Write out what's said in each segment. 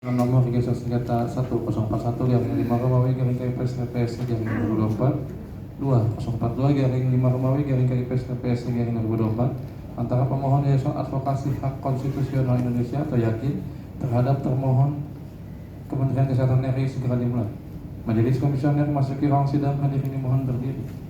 Nomor registrasi sengketa 1041 garing 5 Romawi garing KIPS TPS garing 2024 2042 garing 5 Romawi garing KIPS TPS garing 2024 antara pemohon Yayasan Advokasi Hak Konstitusional Indonesia atau YAKIN terhadap termohon Kementerian Kesehatan RI segera dimulai. Majelis Komisioner memasuki ruang sidang, hadirin dimohon berdiri.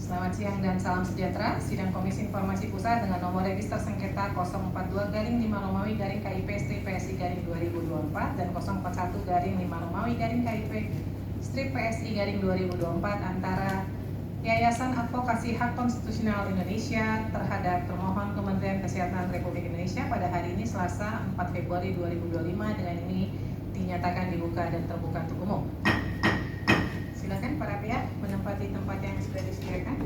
Selamat siang dan salam sejahtera. Sidang Komisi Informasi Pusat dengan nomor register sengketa 042 garing 5 Romawi garing KIP strip PSI garing 2024 dan 041 garing 5 Romawi garing KIP strip PSI garing 2024 antara Yayasan Advokasi Hak Konstitusional Indonesia terhadap termohon Kementerian Kesehatan Republik Indonesia pada hari ini Selasa 4 Februari 2025 dengan ini dinyatakan dibuka dan terbuka untuk umum. Silakan para pihak menempati tempat yang sudah disediakan.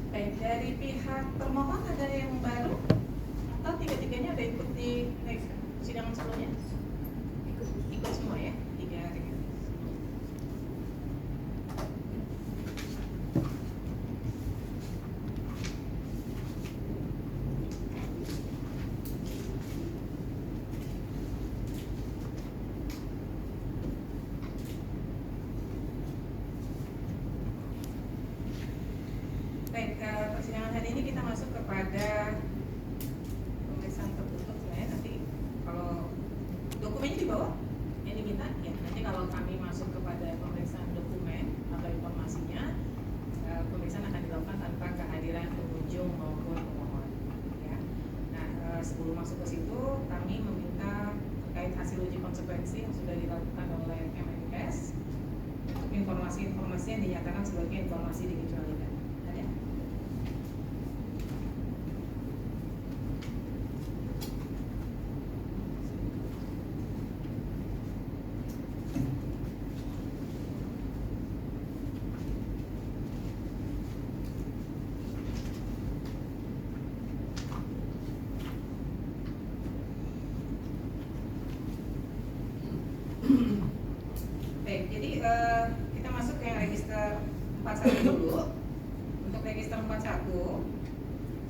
Baik, dari pihak termohon ada yang baru atau tiga-tiganya ada ikut di sidangan sebelumnya? Ikut semua ya? Tiga. Baik, persidangan hari ini kita masuk kepada pemeriksaan tertutup sebenarnya. Nanti kalau dokumennya di bawah yang diminta, ya nanti kalau kami masuk kepada pemeriksaan dokumen atau informasinya, pemeriksaan akan dilakukan tanpa kehadiran pengunjung maupun pemohon. Ya. Nah, sebelum masuk ke situ, kami meminta terkait hasil uji konsekuensi yang sudah dilakukan oleh Kemenkes untuk informasi-informasi yang dinyatakan sebagai informasi dikecualikan. Baik, jadi kita masuk ke yang register 41 dulu. Untuk register 41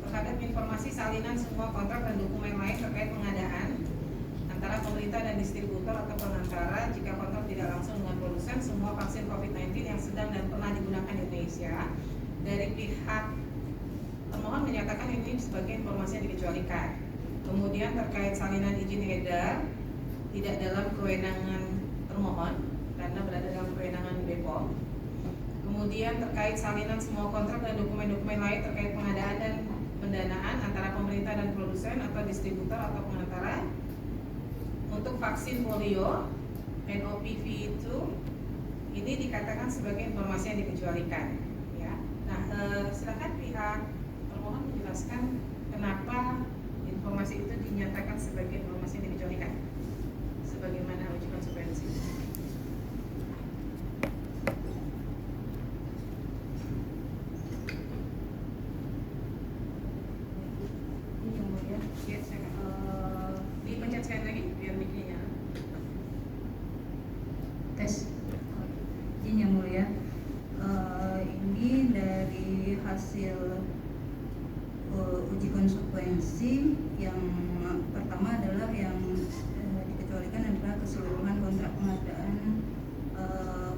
terhadap informasi salinan semua kontrak dan dokumen lain terkait pengadaan antara pemerintah dan distributor atau pengantara jika kontrak tidak langsung dengan produsen semua vaksin COVID-19 yang sedang dan pernah digunakan di Indonesia. Dari pihak termohon menyatakan ini sebagai informasi yang dikecualikan. Kemudian terkait salinan izin edar tidak dalam kewenangan termohon karena berada dalam kewenangan BPOM. Kemudian terkait salinan semua kontrak dan dokumen-dokumen lain terkait pengadaan dan pendanaan antara pemerintah dan produsen atau distributor atau pengantara untuk vaksin polio NOPV itu ini dikatakan sebagai informasi yang dikecualikan. Ya. Nah, silakan pihak termohon menjelaskan kenapa informasi itu dinyatakan sebagai informasi yang dikecualikan. Sebagaimana uji konsekuensi. Dipencet sekali lagi biar mic-nya. Tes. Izin yang mulia. Ini dari hasil uji konsekuensi yang pertama adalah yang dikecualikan adalah keseluruhan kontrak pengadaan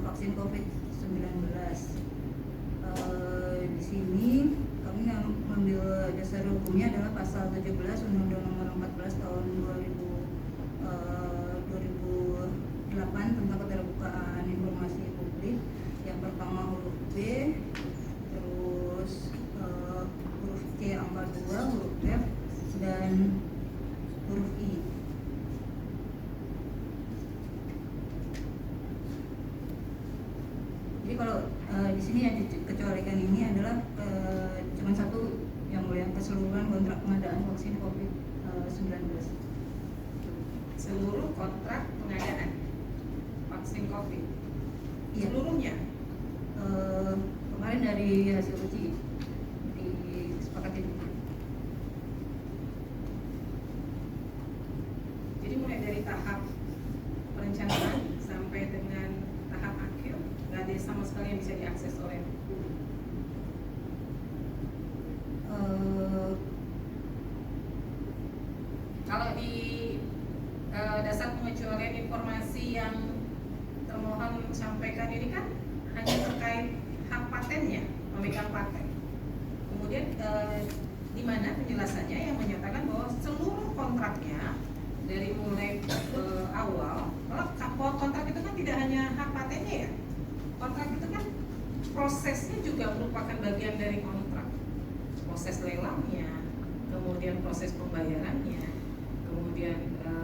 vaksin COVID-19. hukumnya adalah pasal 17 Undang-Undang Nomor 14 Tahun 2008 tentang keterbukaan informasi publik. Yang pertama huruf B, terus huruf C angka 2, huruf F, dan huruf I. Jadi kalau di sini yang dikecualikan ini adalah cuma satu yang mulia, keseluruhan kontrak pengadaan vaksin COVID-19. Seluruh kontrak pengadaan vaksin COVID, Iya. seluruhnya. Kemarin dari hasil uji disepakati. Jadi mulai dari tahap perencanaan sampai dengan tahap akhir, nggak ada sama sekali yang bisa diakses oleh kalau di dasar pengecualian informasi yang termohon sampaikan ini kan hanya terkait hak patennya, pemegang paten. Kemudian di mana penjelasannya yang menyatakan bahwa seluruh kontraknya dari mulai awal, kalau kontrak itu kan tidak hanya hak patennya ya, kontrak itu kan prosesnya juga merupakan bagian dari kontrak, proses lelangnya, kemudian proses pembayarannya, kemudian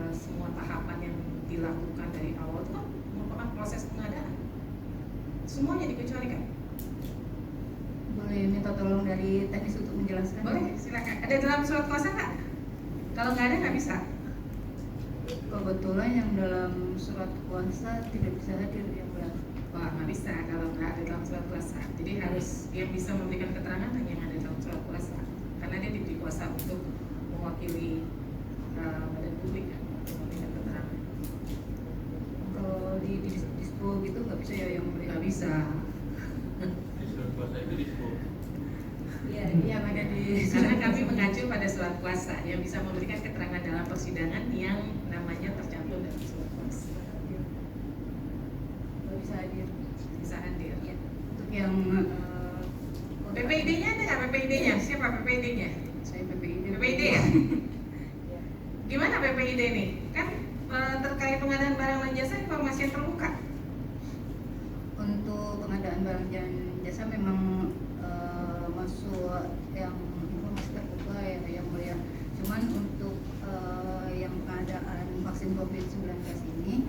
semua tahapan yang dilakukan dari awal itu kan merupakan proses pengadaan, semuanya dikecualikan. Boleh minta tolong dari teknis untuk menjelaskan? Boleh, silakan. Ada dalam surat kuasa nggak? Kalau nggak ada nggak bisa. Kebetulan yang dalam surat kuasa tidak bisa hadir yang mulia. Wah, nggak bisa kalau nggak ada dalam surat kuasa. Jadi harus yang bisa memberikan keterangan hanya yang ada dalam surat kuasa, karena dia diberi kuasa untuk mewakili badan publik kan, untuk memberikan keterangan. Kalau di dispo gitu nggak bisa ya yang mulia? Nggak bisa. Surat kuasa itu dispo. Iya, yang ada di Karena kami mengacu pada surat kuasa yang bisa memberikan keterangan dalam persidangan yang namanya tercantum dalam surat kuasa. nggak bisa hadir. Bisa hadir. Ya. Untuk yang PPID-nya ada nggak PPID-nya? Siapa PPID-nya? Saya PPID. PPID ya? Gimana PPID nih? Kan terkait pengadaan barang dan jasa informasi yang terbuka. Untuk pengadaan barang dan jasa memang masuk yang informasi terbuka ya yang mulia. Cuman untuk yang pengadaan vaksin COVID-19 ini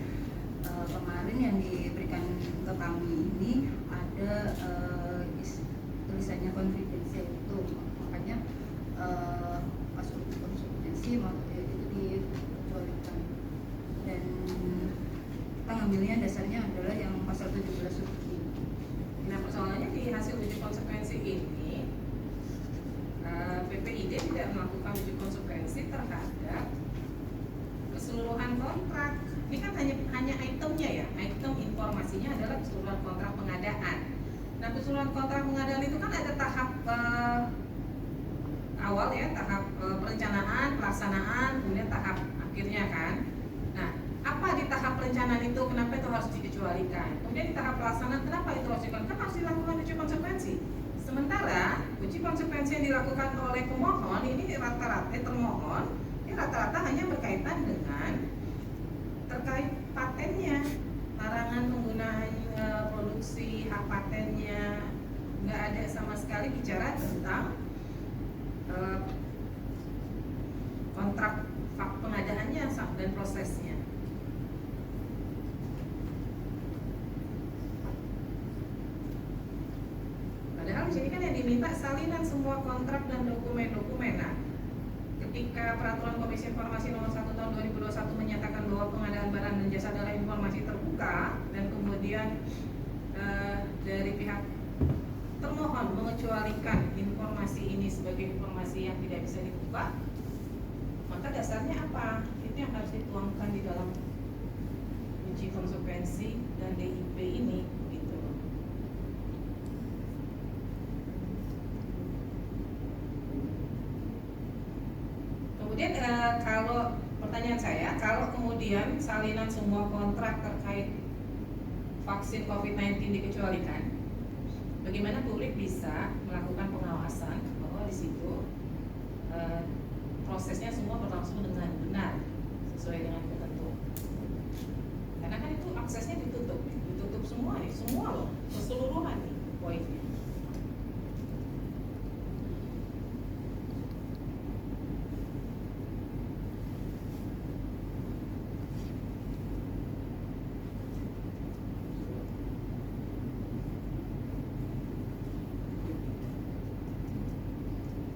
kemarin yang diberikan ke kami ini ada tulisannya confidential itu, makanya masuk konsultasi itu dikecualikan. Dan kita ngambilnya dasarnya adalah yang pasal 17 huruf I. Nah, persoalannya di hasil uji konsekuensi ini PPID tidak melakukan uji konsekuensi terhadap keseluruhan kontrak. Ini kan hanya itemnya ya, item informasinya adalah keseluruhan kontrak pengadaan. Nah, keseluruhan kontrak pengadaan itu kan ada tahap awal ya, tahap perencanaan, pelaksanaan, kemudian tahap akhirnya kan. Nah, apa di tahap perencanaan itu kenapa itu harus dikecualikan? Kemudian di tahap pelaksanaan kenapa itu harus dikecualikan? Kan harus dilakukan uji konsekuensi. Sementara uji konsekuensi yang dilakukan oleh pemohon ini rata-rata termohon ini rata-rata hanya berkaitan dengan terkait patennya, larangan penggunaan produksi, hak patennya, nggak ada sama sekali bicara tentang kontrak pengadaannya dan prosesnya. Padahal di sini kan yang diminta salinan semua kontrak dan dokumen-dokumen. Nah, ketika Peraturan Komisi Informasi Nomor 1 Tahun 2021 menyatakan bahwa pengadaan barang dan jasa adalah informasi terbuka, dan kemudian dari pihak termohon mengecualikan informasi ini sebagai informasi yang tidak bisa dibuka, maka dasarnya apa? Itu yang harus dituangkan di dalam uji konsekuensi dan DIP ini, gitu. Kemudian kalau pertanyaan saya, kalau kemudian salinan semua kontrak terkait vaksin COVID-19 dikecualikan, bagaimana publik bisa melakukan pengawasan bahwa di situ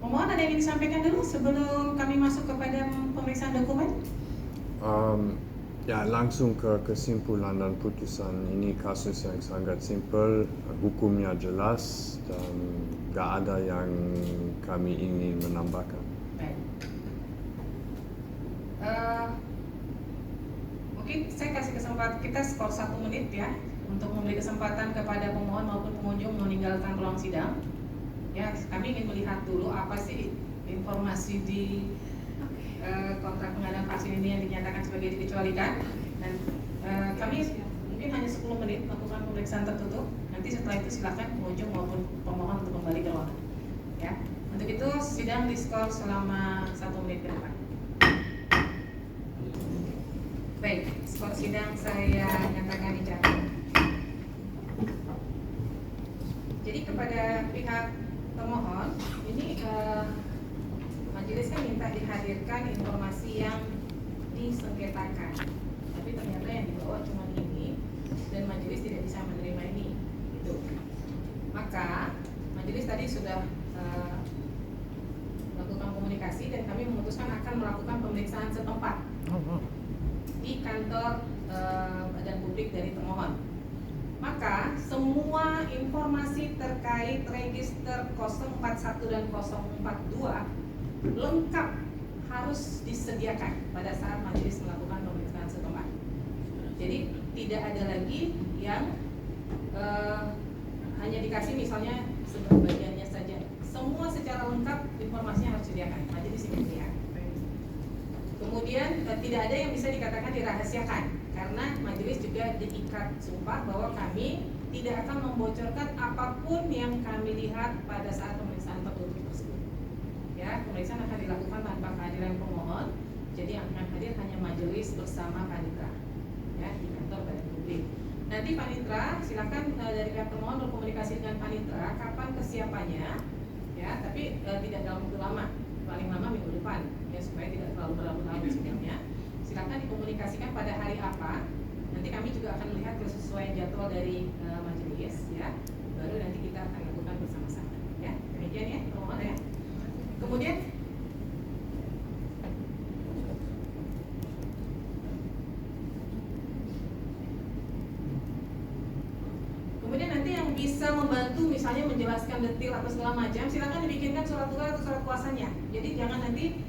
Pemohon ada yang ingin disampaikan dulu sebelum kami masuk kepada pemeriksaan dokumen? Ya, langsung ke kesimpulan dan putusan. Ini kasus yang sangat simpel, hukumnya jelas dan gak ada yang kami ingin menambahkan. Baik. Mungkin saya kasih kesempatan kita skor 1 menit ya untuk memberi kesempatan kepada pemohon maupun pengunjung meninggalkan ruang sidang. Ya, kami ingin melihat dulu apa sih informasi di kontrak pengadaan vaksin ini yang dinyatakan sebagai dikecualikan. Dan kami mungkin hanya 10 menit melakukan pemeriksaan tertutup. Nanti setelah itu silakan pengunjung maupun pemohon untuk kembali ke ruangan. Ya, untuk itu sidang diskor selama 1 menit ke depan. Baik, skor sidang saya nyatakan dicatat. Jadi kepada pihak pemohon, ini majelis kan minta dihadirkan informasi yang disengketakan, tapi ternyata yang dibawa cuma ini dan majelis tidak bisa menerima ini. Gitu. Maka majelis tadi sudah melakukan komunikasi dan kami memutuskan akan melakukan pemeriksaan setempat di kantor badan publik dari termohon. Maka semua informasi terkait register 041 dan 042 lengkap harus disediakan pada saat majelis melakukan pemeriksaan setempat. Jadi tidak ada lagi yang hanya dikasih misalnya sebagiannya saja. Semua secara lengkap informasinya harus disediakan. Majelis ingin melihat. Kemudian tidak ada yang bisa dikatakan dirahasiakan karena majelis juga diikat sumpah bahwa kami tidak akan membocorkan apapun yang kami lihat pada saat pemeriksaan tertutup tersebut. Ya, pemeriksaan akan dilakukan tanpa kehadiran pemohon, jadi yang akan hadir hanya majelis bersama panitra, ya, di kantor badan publik. Nanti panitra silakan dari pihak pemohon berkomunikasi dengan panitra kapan kesiapannya, ya, tapi tidak dalam waktu lama. Paling lama minggu depan ya supaya tidak terlalu berlarut-larut sidangnya. Silakan dikomunikasikan pada hari apa. Nanti kami juga akan melihat kesesuaian jadwal dari majelis ya. Baru nanti kita akan lakukan bersama-sama ya. Demikian ya, pemohon ya. Kemudian nanti yang bisa membantu misalnya menjelaskan detail atau segala macam, silakan dibikinkan surat tugas atau surat kuasanya. Jadi jangan nanti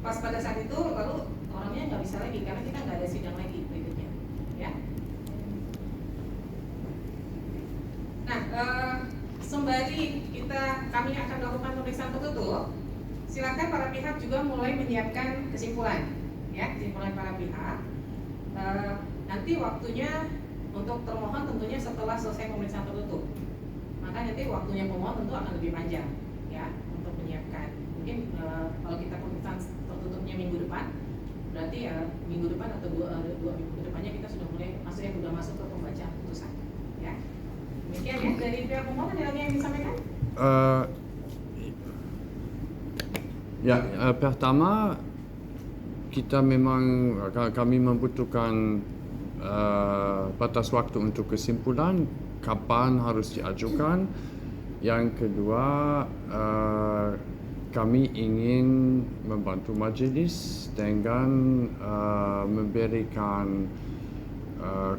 pas pada saat itu lalu orangnya nggak bisa lagi karena kita nggak ada sidang lagi berikutnya, ya. Nah, sembari kami akan melakukan pemeriksaan tertutup, silakan para pihak juga mulai menyiapkan kesimpulan, ya, kesimpulan para pihak. Nanti waktunya untuk termohon tentunya setelah selesai pemeriksaan tertutup. Maka nanti waktunya pemohon tentu akan lebih panjang, ya, untuk menyiapkan. Mungkin kalau kita pemeriksaan tertutupnya minggu depan, berarti ya minggu depan atau dua minggu ke depannya kita sudah mulai sudah masuk ke pembacaan putusan, ya. Demikian ya dari pihak pemohon. Ada lagi yang disampaikan? Pertama kita memang kami membutuhkan batas waktu untuk kesimpulan kapan harus diajukan. Yang kedua, kami ingin membantu majelis dengan memberikan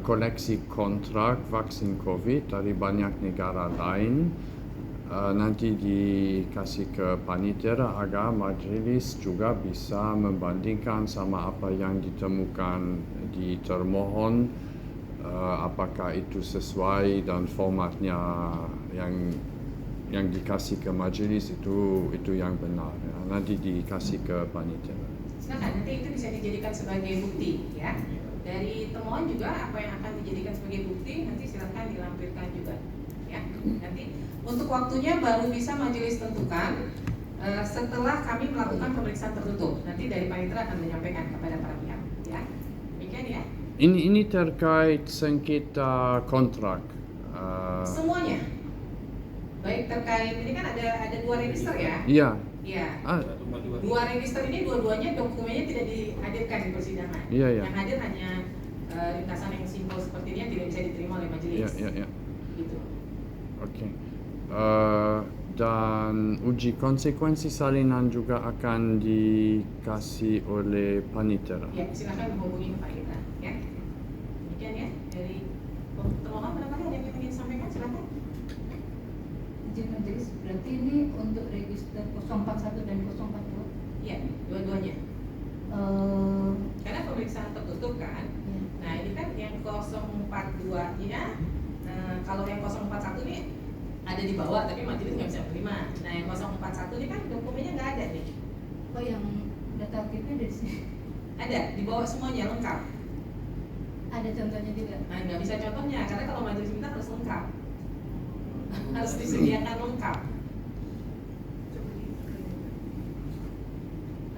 koleksi kontrak vaksin COVID dari banyak negara lain. Nanti dikasih ke panitia agar majelis juga bisa membandingkan sama apa yang ditemukan di termohon, apakah itu sesuai dan formatnya yang dikasih ke majelis itu yang benar. Nanti dikasih ke panitia. Silakan, nanti itu bisa dijadikan sebagai bukti, ya. Dari termohon juga apa yang akan dijadikan sebagai bukti nanti silakan dilampirkan juga, ya. Nanti untuk waktunya baru bisa majelis tentukan setelah kami melakukan pemeriksaan tertutup. Nanti dari panitera akan menyampaikan kepada para pihak, ya. Demikian ya. Ini terkait sengketa kontrak. Semuanya. Baik terkait ini kan ada 2 register ya. Iya. Iya. 2 register ini dua-duanya dokumennya tidak dihadirkan di persidangan. Iya. Yang hadir hanya ringkasan yang simpel seperti ini yang tidak bisa diterima oleh majelis. Iya. Gitu. Oke. dan uji konsekuensi salinan juga akan dikasih oleh panitera. Ya, silakan menghubungi Pak kita. Ya, demikian ya dari termohon. Barangkali ada yang ingin sampaikan, silakan. Izin majelis, berarti ini untuk register 041 dan 042. Iya, dua-duanya. Eh, Karena pemeriksaan tertutup kan. ya. Nah, ini kan yang 042-nya, kalau yang 041 ini ada di bawah tapi majelis nggak bisa terima. Nah, yang 041 ini kan dokumennya nggak ada nih. Oh, yang data aktifnya dari sini. Ada, di bawah semuanya lengkap. Ada contohnya juga. Nah, nggak bisa contohnya karena kalau majelis minta harus lengkap. Harus disediakan lengkap.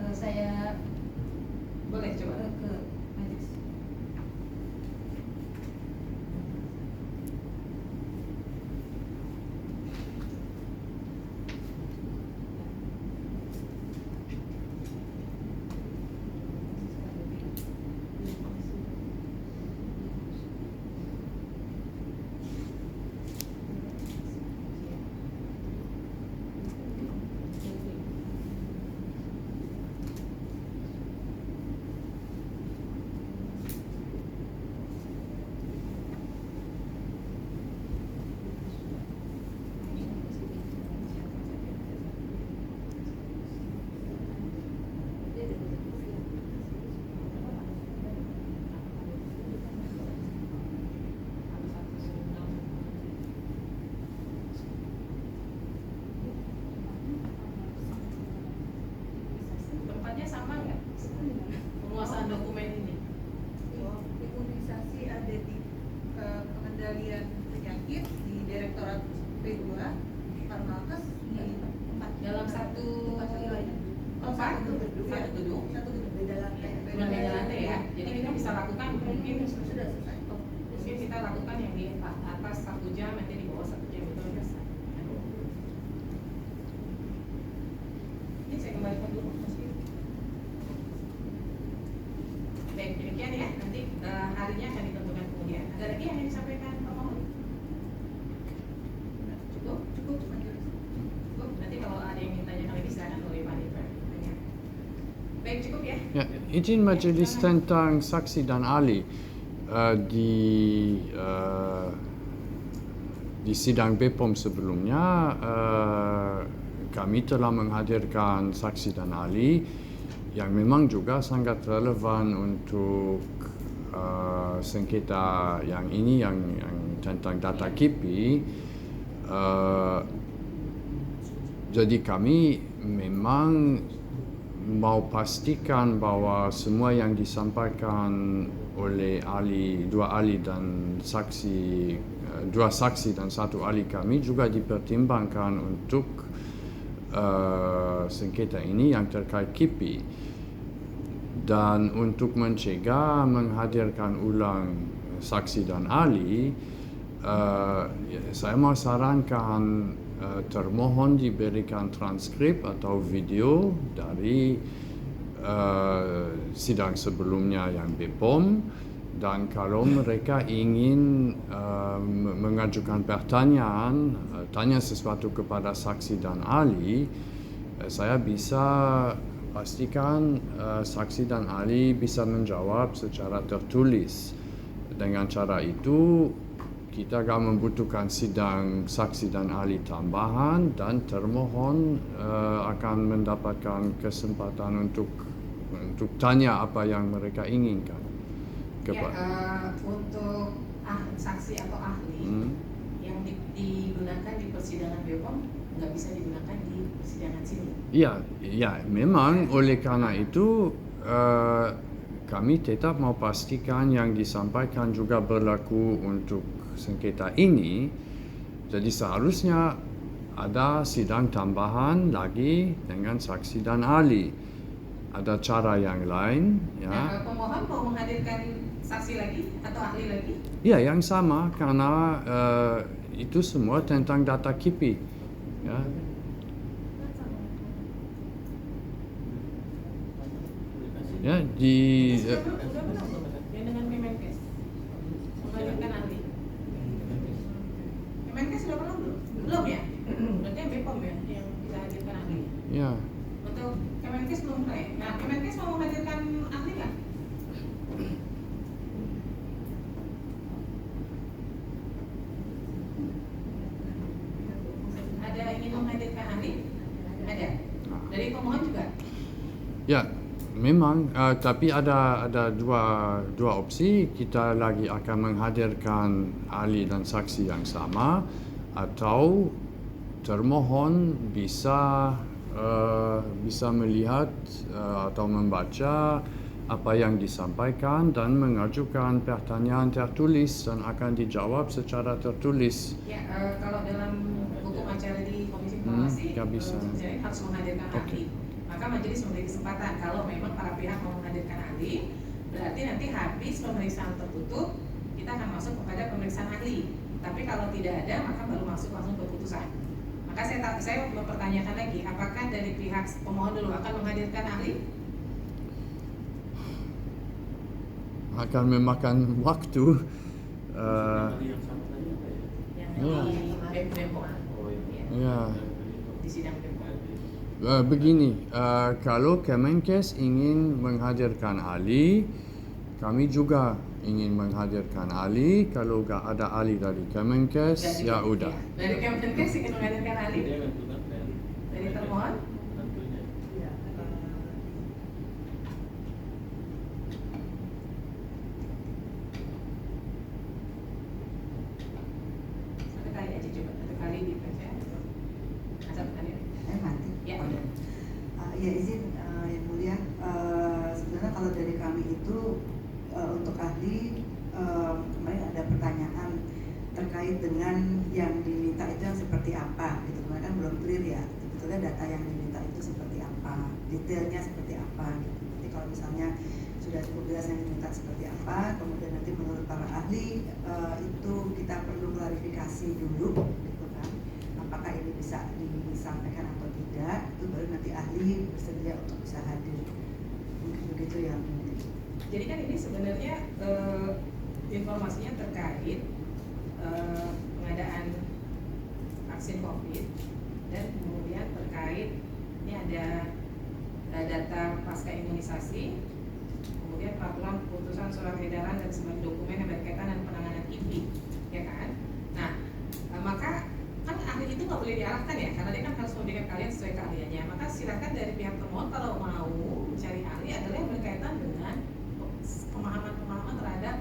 Saya Boleh coba. ke majelis. Tempatnya sama nggak? Penguasaan dokumen ini. Imunisasi ada di pengendalian penyakit di Direktorat P2, Farmakes di tempat Dalam satu tempat satu gedung. satu gedung beda lantai. Cuma beda lantai ya. Jadi kita bisa lakukan mungkin Sudah selesai. mungkin kita lakukan yang di atas 1 jam, nanti di bawah 1 jam itu bisa. Ini saya kembalikan dulu Mas Firly. Baik, demikian ya. Nanti harinya akan ditentukan kemudian. Ada lagi yang ingin disampaikan Pak Mohon? Cukup? Cukup majelis. Cukup. Nanti kalau ada yang ingin tanyakan lagi silakan oleh Pak Nifar. Baik, cukup ya. Ya, izin majelis tentang saksi dan ahli di sidang BPOM sebelumnya kami telah menghadirkan saksi dan ahli yang memang juga sangat relevan untuk sengketa yang ini yang tentang data KIPI. Jadi kami memang mau pastikan bahwa semua yang disampaikan oleh dua ahli dan saksi, dua saksi dan satu ahli kami juga dipertimbangkan untuk sengketa ini yang terkait KIPI. Dan untuk mencegah menghadirkan ulang saksi dan ahli, saya mau sarankan termohon diberikan transkrip atau video dari sidang sebelumnya yang BPOM, dan kalau mereka ingin mengajukan pertanyaan, tanya sesuatu kepada saksi dan ahli, saya bisa pastikan saksi dan ahli bisa menjawab secara tertulis. Dengan cara itu kita akan membutuhkan sidang saksi dan ahli tambahan, dan termohon akan mendapatkan kesempatan untuk tanya apa yang mereka inginkan. Untuk saksi atau ahli yang digunakan di persidangan BPOM nggak bisa digunakan di persidangan sini. Ya, memang oleh karena itu kami tetap mau pastikan yang disampaikan juga berlaku untuk sengketa ini. Jadi seharusnya ada sidang tambahan lagi dengan saksi dan ahli. Ada cara yang lain, ya. Nah, pemohon mau menghadirkan saksi lagi atau ahli lagi? Ya, yang sama karena itu semua tentang data KIPI. Ya. Ya, Udah belum? Yang dengan Kemenkes menghadirkan ahli. Kemenkes sudah belum? Belum ya? Berarti yang BPOM ya? Ya. Untuk Kemenkes belum mulai. Nah, Kemenkes mau menghadirkan ahli nggak? Ada ingin menghadirkan ahli? Ada. Dari pemohon juga. Ya, memang. Tapi ada dua opsi. Kita lagi akan menghadirkan ahli dan saksi yang sama, atau termohon bisa melihat atau membaca apa yang disampaikan dan mengajukan pertanyaan tertulis dan akan dijawab secara tertulis. Ya, kalau dalam hukum acara di Komisi Informasi, nggak bisa. sebenarnya harus menghadirkan ahli. Maka majelis memberi kesempatan kalau memang para pihak mau menghadirkan ahli, berarti nanti habis pemeriksaan tertutup, kita akan masuk kepada pemeriksaan ahli. Tapi kalau tidak ada, maka baru masuk langsung ke putusan. Maka saya mempertanyakan lagi, apakah dari pihak pemohon dulu akan menghadirkan ahli? Akan memakan waktu. Ahli yang sama tadi apa ya? Yang Ya. di Bepom. Oh iya. Ya. Di sidang Bepom. Begini, kalau Kemenkes ingin menghadirkan ahli, kami juga ingin menghadirkan ahli. Kalau nggak ada ahli dari Kemenkes, ya udah. Dari Kemenkes ingin menghadirkan ahli? Dia menentukan kan? Dari termohon? Tentunya. Satu kali aja coba, satu kali dibaca. Asal tadi. Mati. Ya. Ya izin yang mulia, sebenarnya kalau dari kami itu untuk ahli kemarin ada pertanyaan terkait dengan yang diminta itu yang seperti apa gitu. Kemarin kan belum clear ya sebetulnya data yang diminta itu seperti apa, detailnya seperti apa gitu. Nanti kalau misalnya sudah cukup jelas yang diminta seperti apa, kemudian nanti menurut para ahli itu kita perlu klarifikasi dulu gitu kan, apakah ini bisa disampaikan atau tidak, itu baru nanti ahli bersedia untuk bisa hadir. Mungkin begitu ya. Jadi kan ini sebenarnya informasinya terkait pengadaan vaksin COVID dan kemudian terkait ini ada data pasca imunisasi, kemudian peraturan keputusan surat edaran dan semua dokumen yang berkaitan dengan penanganan KIPI, ya kan? Nah, maka kan ahli itu nggak boleh diarahkan ya, karena dia kan harus memberikan kalian sesuai keahliannya. Maka silakan dari pihak termohon kalau mau mencari ahli adalah yang berkaitan dengan pemahaman terhadap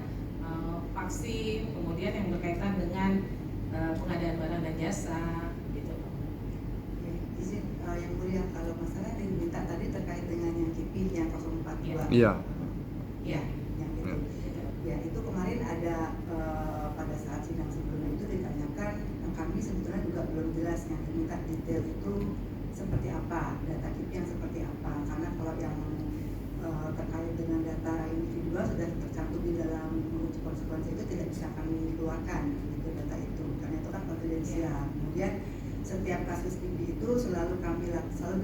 vaksin, kemudian yang berkaitan dengan pengadaan barang dan jasa, gitu. Ya, izin yang mulia, kalau masalah yang diminta tadi terkait dengan yang KIPI yang 042. Iya. Ya. Yang itu. Ya, itu kemarin ada pada saat sidang sebelumnya itu ditanyakan, kami sebetulnya juga belum jelas yang diminta detail itu seperti apa, data KIPI yang seperti apa, karena kalau yang terkait dengan data individual sudah tercantum di dalam uji konsekuensi itu tidak bisa kami keluarkan gitu, data itu karena itu kan konfidensial. Kemudian setiap kasus KIPI itu selalu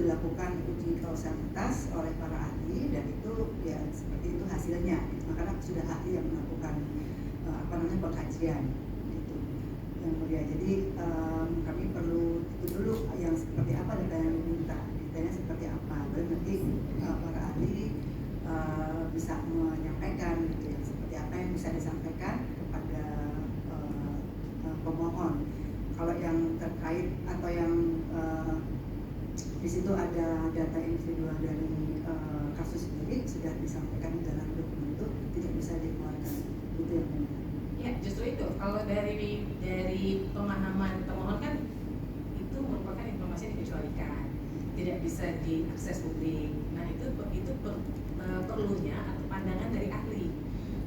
dilakukan uji kausalitas oleh para ahli dan itu ya seperti itu hasilnya gitu. Makanya sudah ahli yang melakukan pengkajian gitu yang mulia. Jadi kami perlu itu dulu yang seperti apa data yang diminta, detailnya seperti apa, baru nanti para ahli bisa menyampaikan gitu ya, seperti apa yang bisa disampaikan kepada pemohon. Kalau yang terkait atau yang di situ ada data individual dari kasus sendiri sudah disampaikan di dalam dokumen itu tidak bisa dikeluarkan itu yang benar. Ya, justru itu. Kalau dari pemahaman pemohon kan itu merupakan informasi yang dikecualikan, tidak bisa diakses publik. Nah, itu perlunya atau pandangan dari ahli.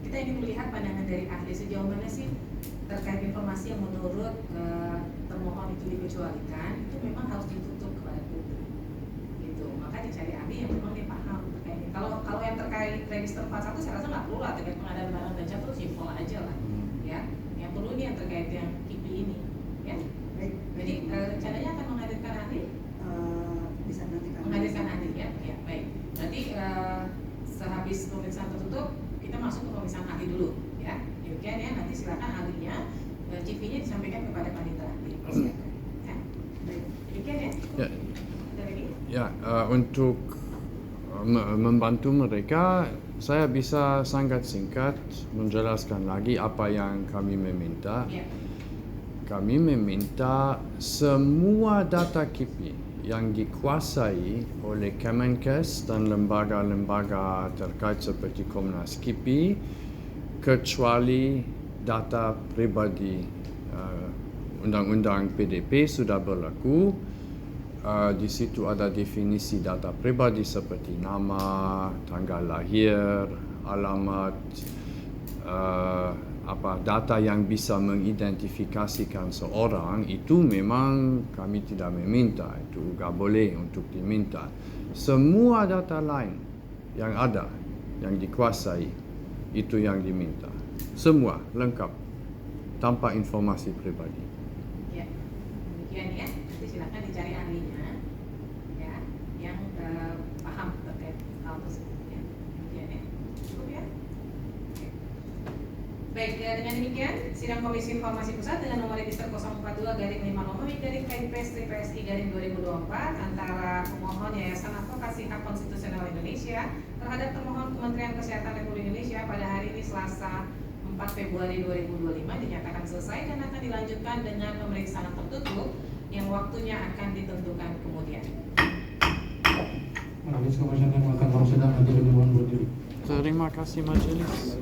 Kita ingin melihat pandangan dari ahli sejauh mana sih terkait informasi yang menurut termohon itu dikecualikan, itu memang harus ditutup kepada publik. Gitu. Maka dicari ahli yang memang dia paham terkait ini. Kalau yang terkait register 41 saya rasa nggak perlu lah terkait pengadaan barang dan jasa, terus simpel aja lah. Ya, yang perlu ini yang terkait yang KIPI ini, ya. Baik. Jadi rencananya akan menghadirkan ahli, Bisa nanti kami menghadirkan ahli, ya, ya, baik. Berarti sehabis pemeriksaan tertutup kita masuk ke pemeriksaan ahli dulu, ya. Demikian ya, nanti silakan ahlinya, CV-nya disampaikan kepada panitia ahli. Silakan. Ya. Baik. Demikian ya. Ya. Ada lagi? Ya, untuk membantu mereka, saya bisa sangat singkat menjelaskan lagi apa yang kami meminta. Ya. Kami meminta semua data KIPI yang dikuasai oleh Kemenkes dan lembaga-lembaga terkait seperti Komnas KIPI, kecuali data pribadi. Undang-undang PDP sudah berlaku. Di situ ada definisi data pribadi seperti nama, tanggal lahir, alamat, data yang bisa mengidentifikasikan seorang. Itu memang kami tidak meminta, itu tidak boleh untuk diminta. Semua data lain yang ada, yang dikuasai, itu yang diminta. Semua lengkap, tanpa informasi pribadi. Ya, demikian ya. Nanti silakan dicari ahlinya, ya, yang paham terkait hal tersebut. Ya, demikian ya. Cukup ya. Oke. Baik, dengan demikian sidang Komisi Informasi Pusat dengan nomor register 042-5-KIPRES-TPSI-2024 antara pemohon Yayasan Advokasi Hak Konstitusional Indonesia terhadap pemohon Kementerian Kesehatan Republik Indonesia pada hari ini Selasa 4 Februari 2025 dinyatakan selesai dan akan dilanjutkan dengan pemeriksaan tertutup yang waktunya akan ditentukan kemudian. Majelis Komisioner Mahkamah Konstitusi dan Majelis Dewan Berdiri. Terima kasih majelis.